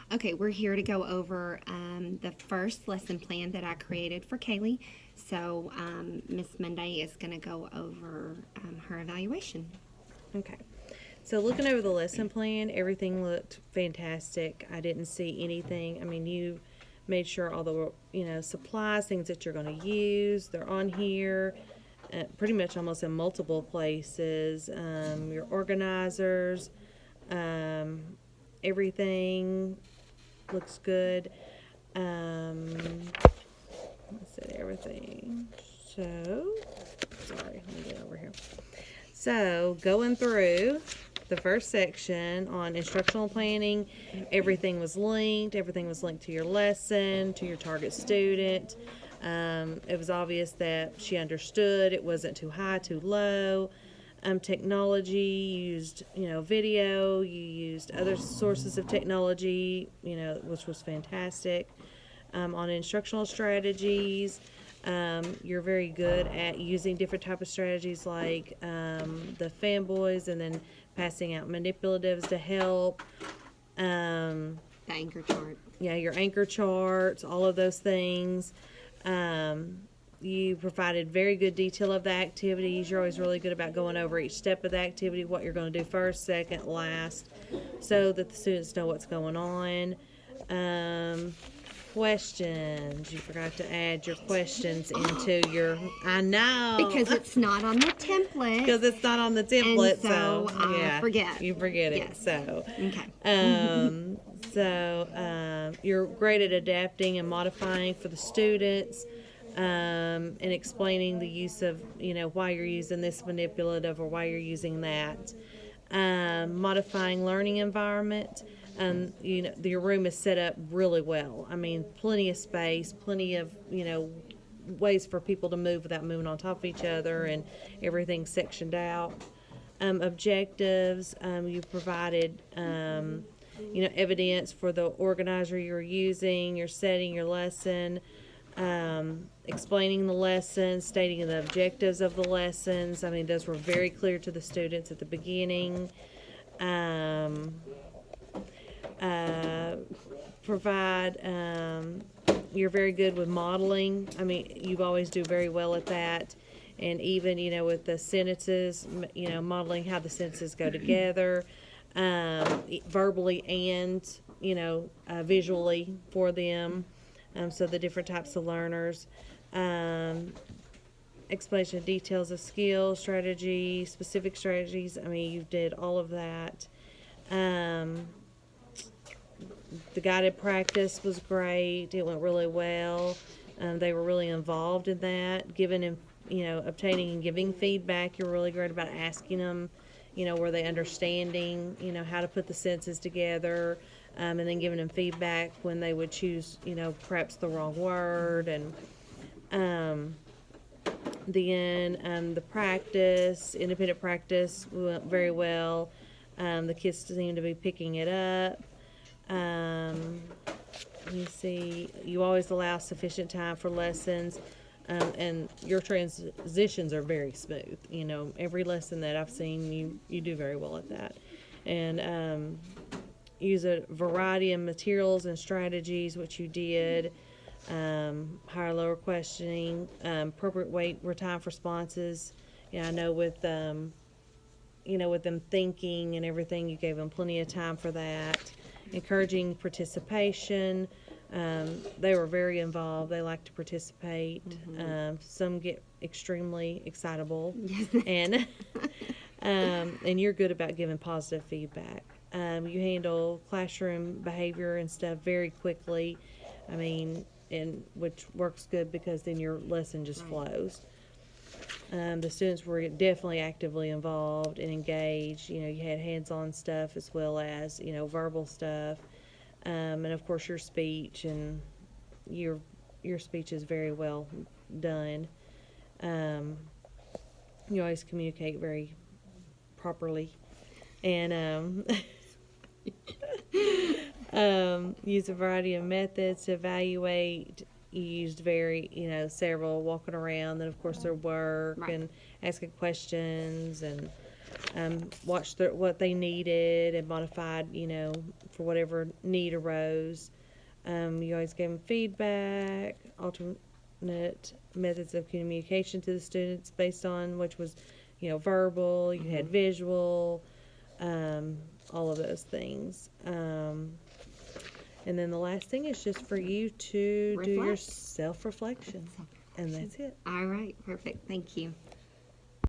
Okay, we're here to go over the first lesson plan that I created for Kaylee. So Miss Monday is going to go over her evaluation. Okay. So looking over the lesson plan, everything looked fantastic. I didn't see anything. I mean, you made sure all the, supplies, things that you're going to use, they're on here, pretty much almost in multiple places. Your organizers, um, everything looks good. Let's see, everything. So, sorry, let me get over here. So, going through the first section on instructional planning, everything was linked. Everything was linked to your lesson, to your target student. It was obvious that she understood. It wasn't too high, too low. Technology, you used, video. You used other sources of technology, which was fantastic. On instructional strategies, you're very good at using different type of strategies like the fanboys, and then passing out manipulatives to help. The anchor chart. Yeah, your anchor charts, all of those things. You provided very good detail of the activities. You're always really good about going over each step of the activity, what you're going to do first, second, last, so that the students know what's going on. Questions. You forgot to add your questions into your. I know. Because it's not on the template. Because it's not on the template, And so I yeah, forget. You forget it. Yes. So. Okay. You're great at adapting and modifying for the students, and explaining the use of, why you're using this manipulative or why you're using that. Modifying learning environment. Your room is set up really well. I mean, plenty of space, plenty of, ways for people to move without moving on top of each other, and everything sectioned out. Objectives, you provided, evidence for the organizer you're using, you're setting your lesson, explaining the lesson, stating the objectives of the lessons. I mean, those were very clear to the students at the beginning. Provide, you're very good with modeling. I mean, you always do very well at that. And even, with the sentences, modeling how the sentences go together, verbally and, visually for them. So the different types of learners. Explanation of details of skills, strategy, specific strategies. I mean, you did all of that. The guided practice was great. It went really well. They were really involved in that, giving and obtaining and giving feedback. You're really great about asking them, were they understanding, how to put the sentences together, and then giving them feedback when they would choose, perhaps the wrong word. And the practice, independent practice, went very well. The kids seem to be picking it up. Let me see. You always allow sufficient time for lessons, and your transitions are very smooth. Every lesson that I've seen, you do very well at that. And use a variety of materials and strategies, which you did. Higher lower questioning, appropriate wait or time for responses. I know with with them thinking and everything, you gave them plenty of time for that. Encouraging participation. They were very involved. They like to participate. Some get extremely excitable, and you're good about giving positive feedback. You handle classroom behavior and stuff very quickly. I mean, and which works good because then your lesson just flows. The students were definitely actively involved and engaged. You had hands-on stuff as well as, verbal stuff. And of course your speech, and your speech is very well done. You always communicate very properly. And use a variety of methods to evaluate. You used several walking around, then of course their work, Right. and asking questions, and watched what they needed and modified, for whatever need arose. You always gave them feedback, alternate methods of communication to the students based on which was, verbal, you had visual, all of those things. And then the last thing is just for you to do your Reflect. self-reflection. And that's it. All right, perfect. Thank you.